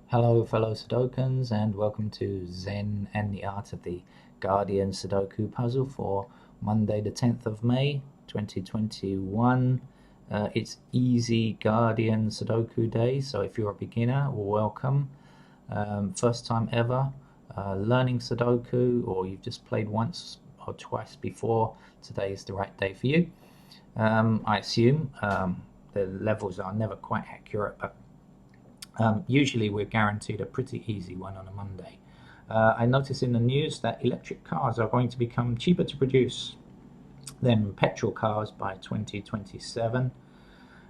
Hello, fellow Sudokans, and welcome to Zen and the Art of the Guardian Sudoku puzzle for Monday, the 10th of May, 2021. It's Easy Guardian Sudoku Day, so if you're a beginner, welcome. First time ever learning Sudoku, or you've just played once or twice before, today is the right day for you. I assume the levels are never quite accurate, but usually we're guaranteed a pretty easy one on a Monday. I notice in the news that electric cars are going to become cheaper to produce than petrol cars by 2027.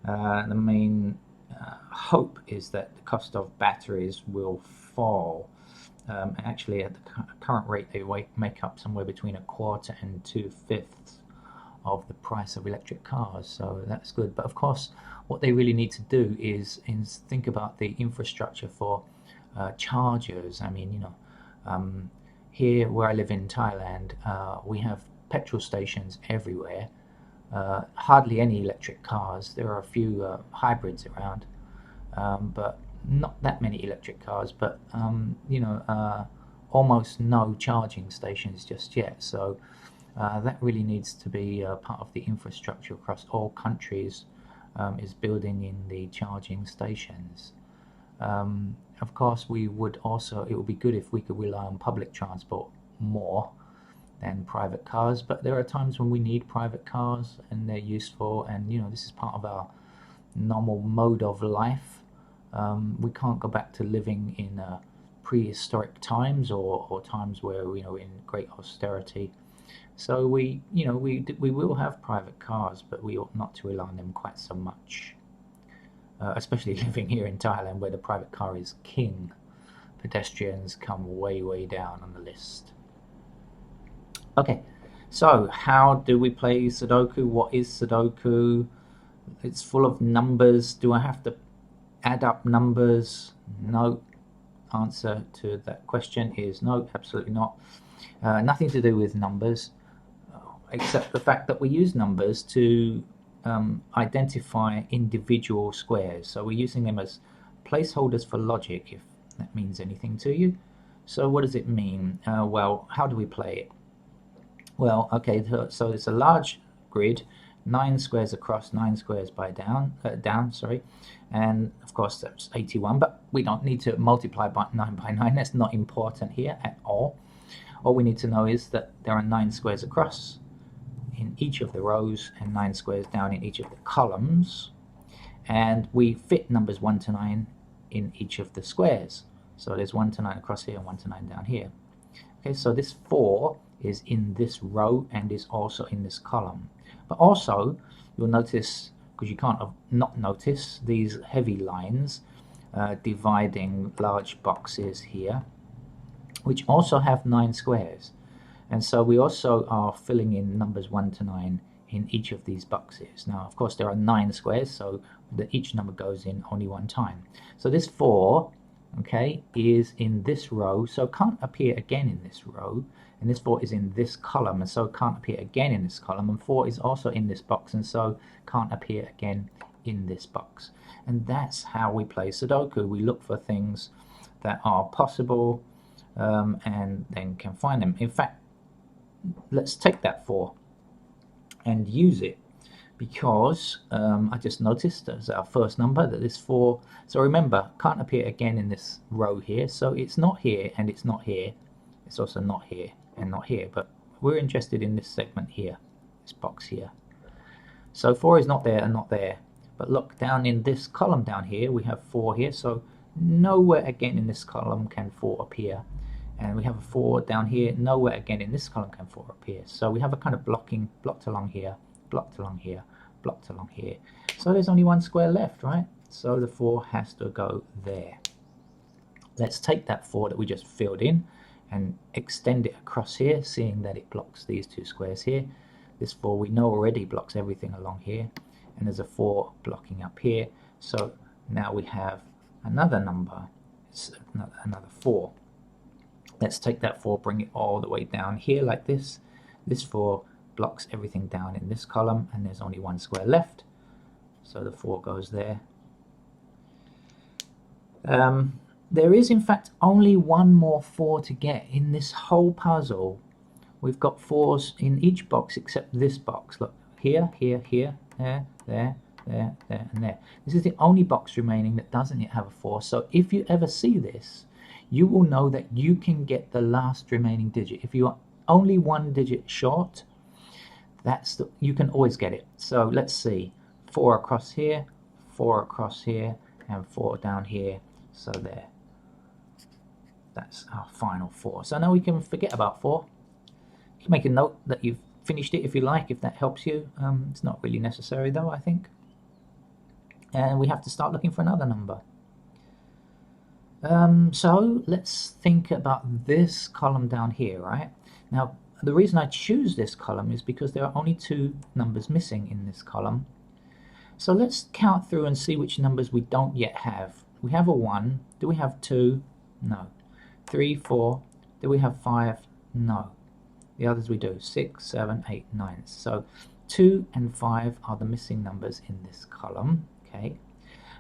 The main hope is that the cost of batteries will fall. Actually, at the current rate, they make up somewhere between a quarter and 2/5 of the price of electric cars, so that's good. But of course, what they really need to do is think about the infrastructure for chargers. I mean, here where I live in Thailand, we have petrol stations everywhere. Hardly any electric cars. There are a few hybrids around, but not that many electric cars. But almost no charging stations just yet. So that really needs to be part of the infrastructure across all countries, is building in the charging stations. Of course, it would be good if we could rely on public transport more than private cars, but there are times when we need private cars and they're useful, and this is part of our normal mode of life. We can't go back to living in prehistoric times or times where we're in great austerity. So we will have private cars, but we ought not to rely on them quite so much. Especially living here in Thailand, where the private car is king. Pedestrians come way, way down on the list. Okay, so how do we play Sudoku? What is Sudoku? It's full of numbers. Do I have to add up numbers? No. Answer to that question is no, absolutely not. Nothing to do with numbers, except the fact that we use numbers to identify individual squares. So we're using them as placeholders for logic, if that means anything to you. So what does it mean? Well, how do we play it? Well, okay, so it's a large grid, 9 squares across, 9 squares down, sorry, and of course that's 81, but we don't need to multiply by 9 by 9, that's not important here at all. All we need to know is that there are 9 squares across in each of the rows and 9 squares down in each of the columns, and we fit numbers 1 to 9 in each of the squares. So there's 1 to 9 across here and 1 to 9 down here. Okay, so this 4 is in this row and is also in this column. But also, you'll notice, because you can't not notice, these heavy lines dividing large boxes here, which also have 9 squares. And so we also are filling in numbers 1 to 9 in each of these boxes. Now, of course, there are 9 squares, so each number goes in only one time. So this 4, okay, is in this row, so can't appear again in this row. And this 4 is in this column, and so can't appear again in this column. And 4 is also in this box, and so can't appear again in this box. And that's how we play Sudoku. We look for things that are possible and then can find them. In fact, let's take that 4 and use it, because I just noticed as our first number that this 4, so remember, can't appear again in this row here, so it's not here and it's not here, it's also not here and not here, but we're interested in this segment here, this box here. So 4 is not there and not there, but look, down in this column down here we have 4 here, so nowhere again in this column can 4 appear. And we have a 4 down here, nowhere again in this column can 4 appear. So we have a kind of blocked along here, blocked along here, blocked along here. So there's only one square left, right? So the 4 has to go there. Let's take that 4 that we just filled in and extend it across here, seeing that it blocks these 2 squares here. This 4 we know already blocks everything along here, and there's a 4 blocking up here. So now we have another number, it's another 4. Let's take that 4, bring it all the way down here like this. This 4 blocks everything down in this column, and there's only one square left. So the 4 goes there. there is in fact only one more 4 to get in this whole puzzle. We've got 4s in each box except this box. Look, here, here, here, there, there, there, there, and there. This is the only box remaining that doesn't yet have a 4. So if you ever see this, you will know that you can get the last remaining digit. If you are only 1 digit short, you can always get it. So let's see, 4 across here, 4 across here, and 4 down here. So there. That's our final 4. So now we can forget about 4. You can make a note that you've finished it if you like, if that helps you. It's not really necessary though, I think. And we have to start looking for another number. So let's think about this column down here, right? Now, the reason I choose this column is because there are only 2 numbers missing in this column. So let's count through and see which numbers we don't yet have. We have a 1. Do we have 2? No. 3, 4. Do we have 5? No. The others we do. 6, 7, 8, 9. So 2 and 5 are the missing numbers in this column. Okay.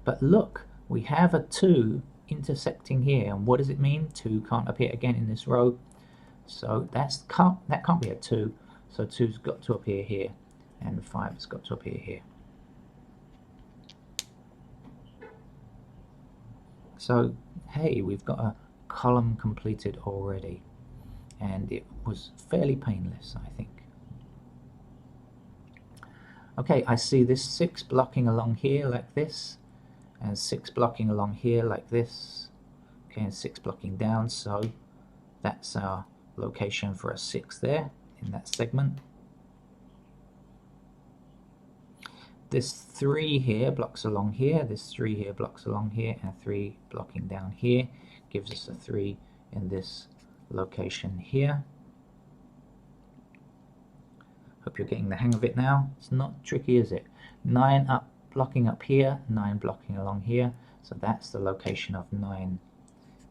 But look, we have a 2 intersecting here. And what does it mean? 2 can't appear again in this row. So that can't be a 2. So 2's got to appear here. And 5's got to appear here. So, hey, we've got a column completed already. And it was fairly painless, I think. Okay, I see this 6 blocking along here like this, and 6 blocking along here like this. Okay, and 6 blocking down, so that's our location for a 6 there in that segment. This 3 here blocks along here, this 3 here blocks along here, and 3 blocking down here gives us a 3 in this location here. Hope you're getting the hang of it now. It's not tricky, is it? 9 up, blocking up here, 9 blocking along here, so that's the location of 9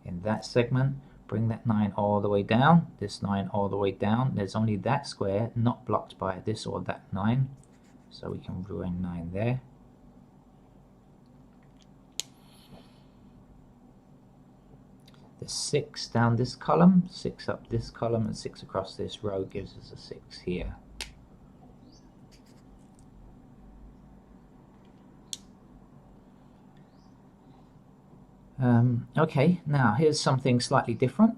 in that segment. Bring that 9 all the way down, this 9 all the way down. There's only that square not blocked by this or that 9, so we can bring 9 there. The 6 down this column, 6 up this column, and 6 across this row gives us a 6 here. Okay, now here's something slightly different.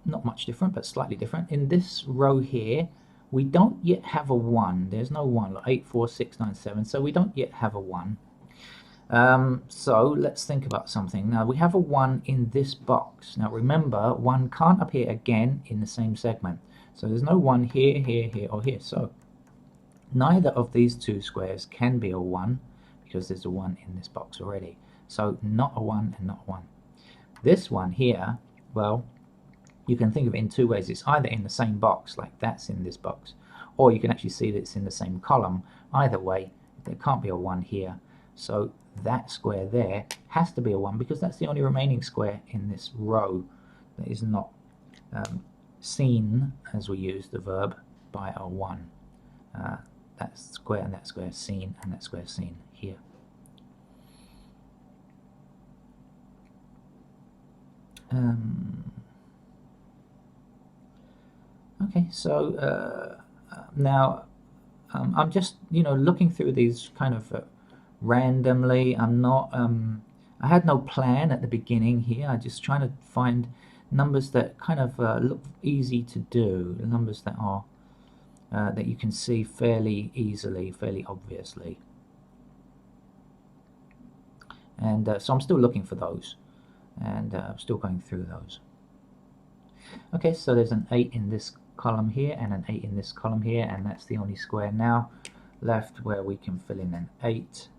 Not much different, but slightly different. In this row here, we don't yet have a 1. There's no 1, like 8, 4, 6, 9, 7, so we don't yet have a 1. So let's think about something. Now we have a 1 in this box. Now remember, 1 can't appear again in the same segment. So there's no 1 here, here, here, or here. So neither of these 2 squares can be a 1 because there's a 1 in this box already. So not a 1 and not a 1. This one here, well, you can think of it in 2 ways. It's either in the same box, like that's in this box, or you can actually see that it's in the same column. Either way, there can't be a 1 here. So that square there has to be a 1 because that's the only remaining square in this row that is not seen, as we use the verb, by a 1. That square and that square seen, and that square seen here. Okay, so now I'm just looking through these kind of randomly. I'm not I had no plan at the beginning here. I'm just trying to find numbers that kind of look easy to do, numbers that are that you can see fairly easily, fairly obviously, and so I'm still looking for those, and I'm still going through those. Okay, so there's an 8 in this column here and an 8 in this column here, and that's the only square now left where we can fill in an 8.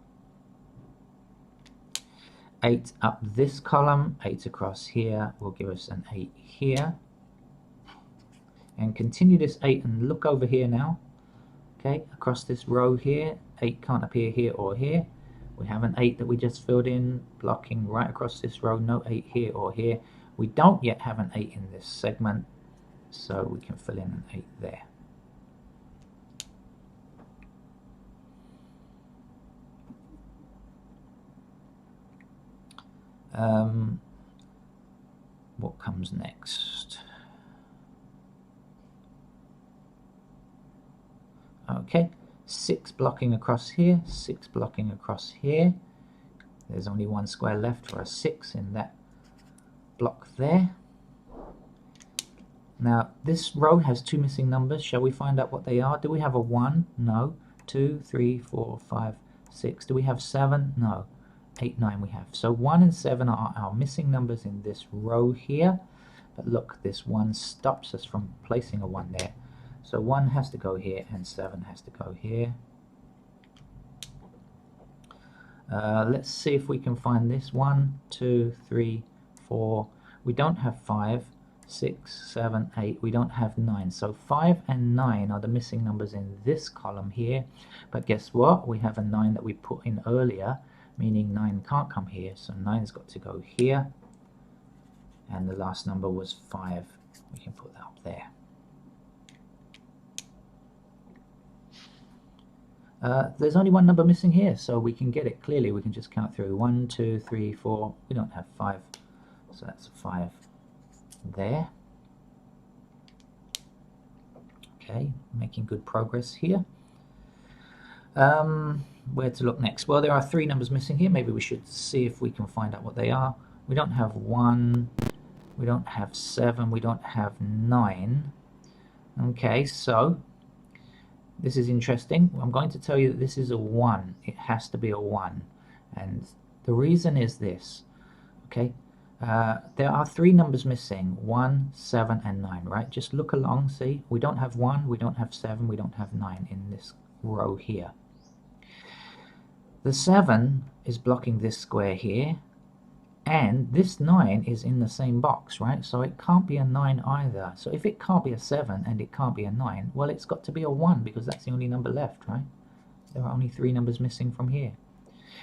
8 up this column, 8 across here will give us an 8 here. And continue this 8 and look over here now. Okay, across this row here, 8 can't appear here or here. We have an 8 that we just filled in, blocking right across this row, no 8 here or here. We don't yet have an 8 in this segment, so we can fill in an 8 there. what comes next? Okay, 6 blocking across here, 6 blocking across here. There's only one square left for a 6 in that block there. Now this row has 2 missing numbers. Shall we find out what they are? Do we have a 1? No. 2, 3, 4, 5, 6. Do we have 7? No. 8, 9 we have. So 1 and 7 are our missing numbers in this row here. But look, this 1 stops us from placing a 1 there. So 1 has to go here and 7 has to go here. Let's see if we can find this. 1, 2, 3, 4. We don't have 5. 6, 7, 8. We don't have 9. So 5 and 9 are the missing numbers in this column here. But guess what? We have a 9 that we put in earlier, meaning 9 can't come here. So 9's got to go here. And the last number was 5. We can put that up there. There's only one number missing here, so we can get it clearly. We can just count through 1, 2, 3, 4. We don't have 5, so that's a 5 there. Okay, making good progress here. Where to look next? Well, there are 3 numbers missing here. Maybe we should see if we can find out what they are. We don't have 1, we don't have 7, we don't have 9. Okay, so this is interesting. I'm going to tell you that this is a 1. It has to be a 1. And the reason is this. Okay, there are 3 numbers missing. 1, 7, and 9, right? Just look along, see? We don't have 1, we don't have 7, we don't have 9 in this row here. The 7 is blocking this square here. And this 9 is in the same box, right? So it can't be a 9 either. So if it can't be a 7 and it can't be a 9, well, it's got to be a 1 because that's the only number left, right? There are only 3 numbers missing from here.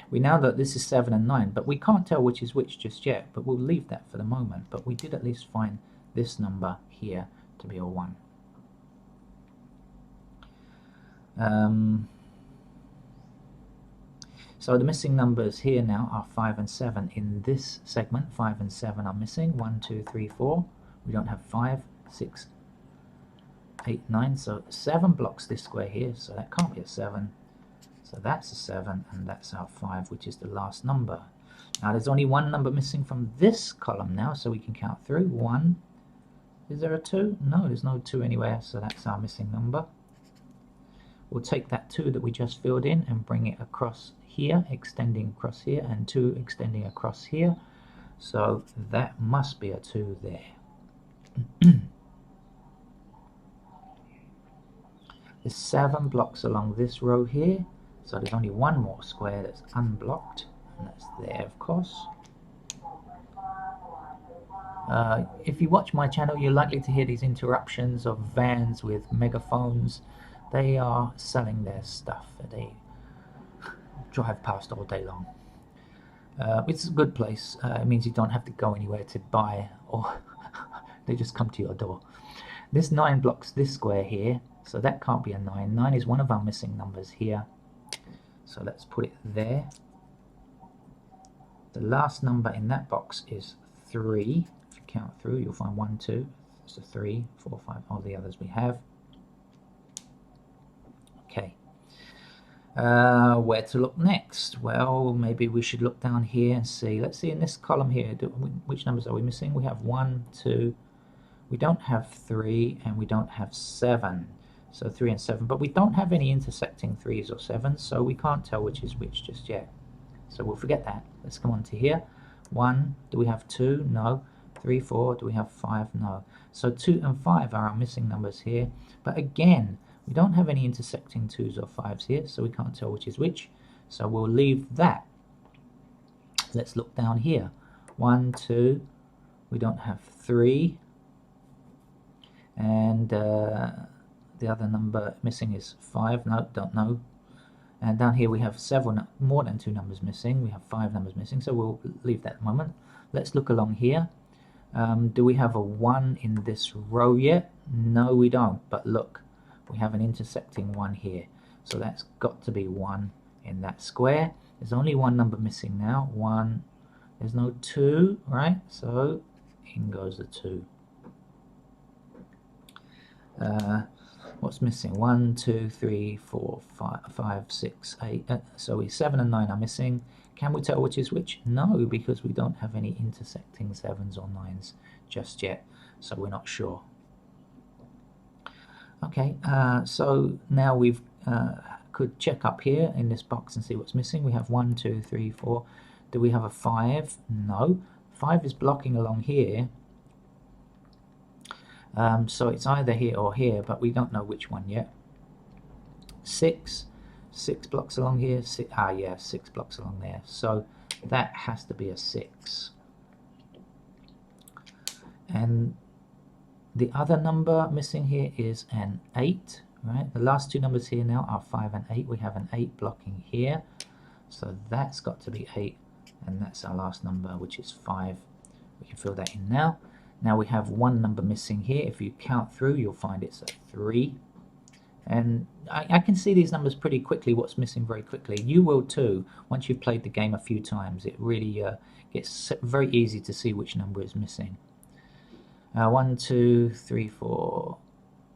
We know that this is 7 and 9, but we can't tell which is which just yet. But we'll leave that for the moment. But we did at least find this number here to be a 1. So the missing numbers here now are 5 and 7. In this segment, 5 and 7 are missing. 1, 2, 3, 4. We don't have 5, 6, 8, 9. So 7 blocks this square here, so that can't be a 7. So that's a 7, and that's our 5, which is the last number. Now there's only one number missing from this column now, so we can count through. 1. Is there a 2? No, there's no 2 anywhere, so that's our missing number. We'll take that 2 that we just filled in and bring it across here, extending across here, and 2 extending across here. So that must be a 2 there. There's 7 blocks along this row here, so there's only one more square that's unblocked, and that's there, of course. If you watch my channel, you're likely to hear these interruptions of vans with megaphones. They are selling their stuff. They drive past all day long. It's a good place. It means you don't have to go anywhere to buy, or they just come to your door. This 9 blocks this square here, so that can't be a 9. 9 is one of our missing numbers here, so let's put it there. The last number in that box is 3. If you count through, you'll find 1, 2, so 3, 4, 5, all the others we have. Okay. Where to look next? Well, maybe we should look down here and see. Let's see in this column here, which numbers are we missing? We have 1, 2, we don't have 3, and we don't have 7. So 3 and 7, but we don't have any intersecting 3s or 7s, so we can't tell which is which just yet. So we'll forget that. Let's come on to here. 1, do we have 2? No. 3, 4, do we have 5? No. So 2 and 5 are our missing numbers here, but again, we don't have any intersecting 2s or 5s here, so we can't tell which is which. So we'll leave that. Let's look down here. 1, 2, we don't have 3. And the other number missing is 5. No, don't know. And down here we have several, more than 2 numbers missing. We have 5 numbers missing, so we'll leave that a moment. Let's look along here. Do we have a 1 in this row yet? No, we don't. But look. We have an intersecting 1 here, so that's got to be 1 in that square. There's only one number missing now, 1. There's no 2, right? So In goes the 2. What's missing? 1, 2, 3, 4, 5, 6, 8. So 7 and 9 are missing. Can we tell which is which? No, because we don't have any intersecting 7s or 9s just yet, so we're not sure. Okay, so now we've could check up here in this box and see what's missing. We have 1, 2, 3, 4. Do we have a 5? No. 5 is blocking along here. So it's either here or here, but we don't know which one yet. 6 blocks along here. 6 blocks along there. So that has to be a 6. And the other number missing here is an 8, right? The last two numbers here now are 5 and 8. We have an 8 blocking here. So that's got to be 8, and that's our last number, which is 5. We can fill that in now. Now we have one number missing here. If you count through, you'll find it's a 3. And I can see these numbers pretty quickly, what's missing very quickly. You will too, once you've played the game a few times. It really gets very easy to see which number is missing. 1, 2, 3, 4.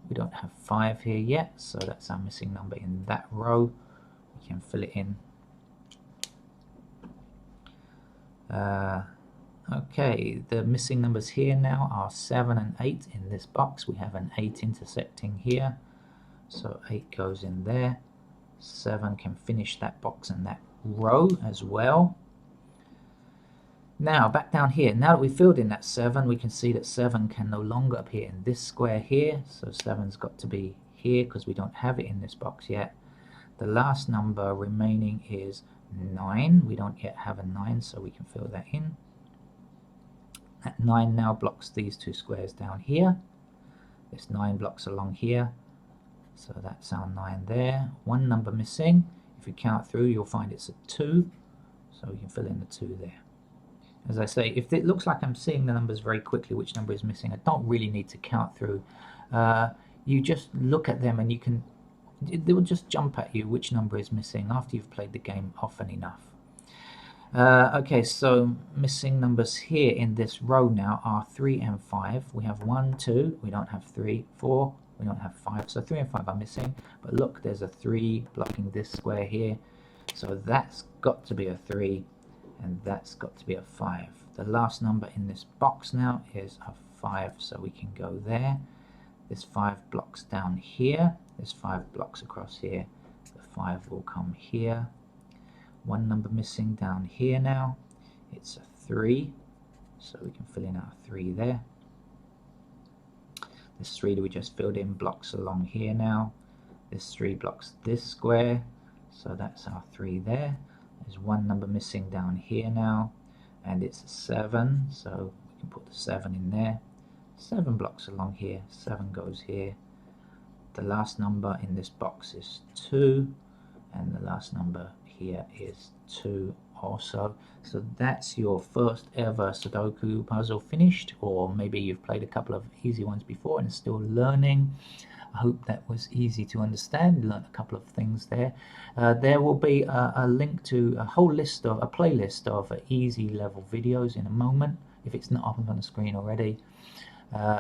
We don't have 5 here yet, so that's our missing number in that row. We can fill it in. Okay, the missing numbers here now are 7 and 8 in this box. We have an 8 intersecting here, so 8 goes in there. 7 can finish that box and that row as well. Now back down here, now that we've filled in that 7, we can see that 7 can no longer appear in this square here, so 7's got to be here because we don't have it in this box yet. The last number remaining is 9. We don't yet have a 9, so we can fill that in. That 9 now blocks these two squares down here. This 9 blocks along here, so that's our 9 there. One number missing. If you count through, you'll find it's a 2, so we can fill in the 2 there. As I say, if it looks like I'm seeing the numbers very quickly, which number is missing, I don't really need to count through. You just look at them and they will just jump at you which number is missing after you've played the game often enough. Okay, so missing numbers here in this row now are 3 and 5. We have 1, 2, we don't have 3, 4, we don't have 5, so 3 and 5 are missing. But look, there's a 3 blocking this square here, so that's got to be a 3, and that's got to be a 5. The last number in this box now is a 5, so we can go there. This 5 blocks down here, this 5 blocks across here, the 5 will come here. One number missing down here now, it's a 3, so we can fill in our 3 there. This 3 that we just filled in blocks along here now. This 3 blocks this square, so that's our 3 there. There's one number missing down here now, and it's a 7, so we can put the 7 in there. 7 blocks along here, 7 goes here. The last number in this box is 2, and the last number here is 2 also. So that's your first ever Sudoku puzzle finished, or maybe you've played a couple of easy ones before and still learning. I hope that was easy to understand. Learned a couple of things there. There will be a link to a playlist of easy level videos in a moment, if it's not up on the screen already.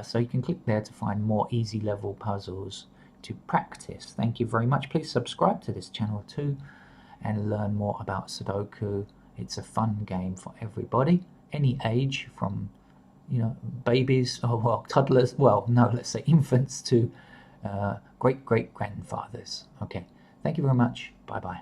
So you can click there to find more easy level puzzles to practice. Thank you very much. Please subscribe to this channel too and learn more about Sudoku. It's a fun game for everybody, any age, from babies or toddlers, let's say infants, to great grandfathers. Okay, thank you very much. Bye bye.